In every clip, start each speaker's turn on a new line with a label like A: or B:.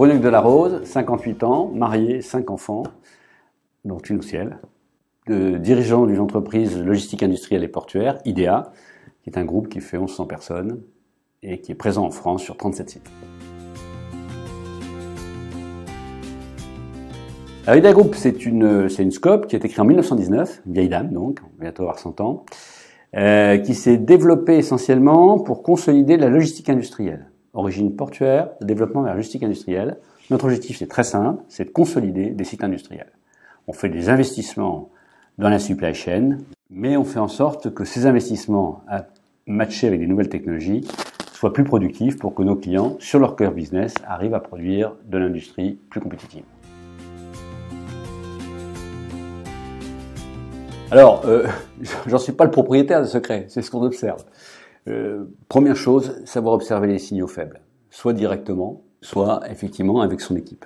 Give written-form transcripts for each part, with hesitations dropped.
A: Bruneuc Delarose, 58 ans, marié, 5 enfants, dont une au ciel, dirigeant d'une entreprise logistique industrielle et portuaire, IDEA, qui est un groupe qui fait 1100 personnes et qui est présent en France sur 37 sites. Alors, IDEA Group, c'est une scope qui a été créée en 1919, une vieille dame donc, on va bientôt avoir 100 ans, qui s'est développée essentiellement pour consolider la logistique industrielle. Origine portuaire, développement vers la logistique industrielle. Notre objectif, c'est très simple, c'est de consolider des sites industriels. On fait des investissements dans la supply chain, mais on fait en sorte que ces investissements à matcher avec des nouvelles technologies soient plus productifs pour que nos clients, sur leur cœur business, arrivent à produire de l'industrie plus compétitive. Alors, j'en suis pas le propriétaire de secret, c'est ce qu'on observe. Première chose, savoir observer les signaux faibles, soit directement, soit effectivement avec son équipe.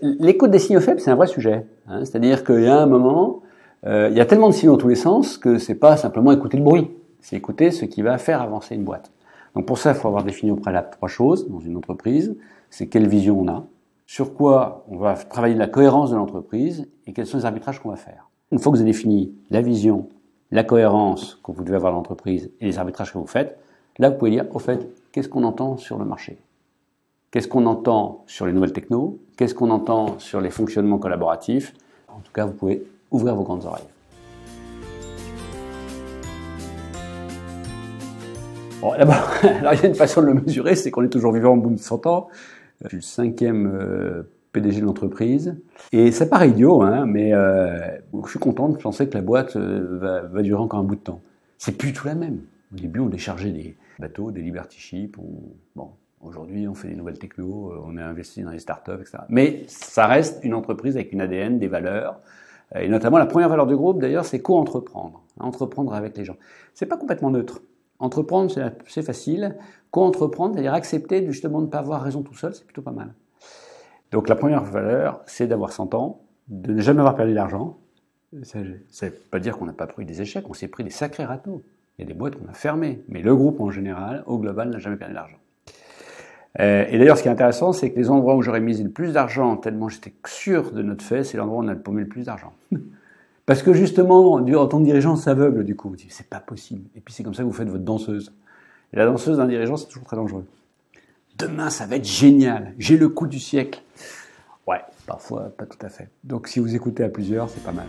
A: L'écoute des signaux faibles, c'est un vrai sujet. Hein, c'est-à-dire qu'il y a un moment, il y a tellement de signaux dans tous les sens que c'est pas simplement écouter le bruit, c'est écouter ce qui va faire avancer une boîte. Donc pour ça, il faut avoir défini au préalable 3 choses dans une entreprise. C'est quelle vision on a, sur quoi on va travailler la cohérence de l'entreprise et quels sont les arbitrages qu'on va faire. Une fois que vous avez défini la vision, la cohérence que vous devez avoir dans l'entreprise et les arbitrages que vous faites, là vous pouvez dire, au fait, qu'est-ce qu'on entend sur le marché? Qu'est-ce qu'on entend sur les nouvelles technos? Qu'est-ce qu'on entend sur les fonctionnements collaboratifs? En tout cas, vous pouvez ouvrir vos grandes oreilles. Bon, d'abord, alors il y a une façon de le mesurer, c'est qu'on est toujours vivant au bout de 100 ans. Je suis le 5e PDG de l'entreprise. Et ça paraît idiot, hein, mais je suis content de penser que la boîte va durer encore un bout de temps. C'est plus tout la même. Au début, on déchargeait des bateaux, des Liberty Ships. Bon, aujourd'hui, on fait des nouvelles technos, on a investi dans les startups, etc. Mais ça reste une entreprise avec une ADN, des valeurs. Et notamment, la première valeur du groupe, d'ailleurs, c'est co-entreprendre. Entreprendre avec les gens. C'est pas complètement neutre. Entreprendre, c'est facile. Co-entreprendre, c'est-à-dire accepter justement de ne pas avoir raison tout seul, c'est plutôt pas mal. Donc la première valeur, c'est d'avoir 100 ans, de ne jamais avoir perdu d'argent. Ça ne veut pas dire qu'on n'a pas pris des échecs, on s'est pris des sacrés râteaux. Il y a des boîtes qu'on a fermées, mais le groupe en général, au global, n'a jamais perdu d'argent. Et d'ailleurs, ce qui est intéressant, c'est que les endroits où j'aurais misé le plus d'argent, tellement j'étais sûr de notre fait, c'est l'endroit où on a paumé le plus d'argent. Parce que justement, en tant que dirigeant, on s'aveugle du coup. On dit, c'est pas possible. Et puis c'est comme ça que vous faites votre danseuse. Et la danseuse d'un dirigeant, c'est toujours très dangereux. Demain, ça va être génial. J'ai le coup du siècle. Ouais, parfois, pas tout à fait. Donc, si vous écoutez à plusieurs, c'est pas mal.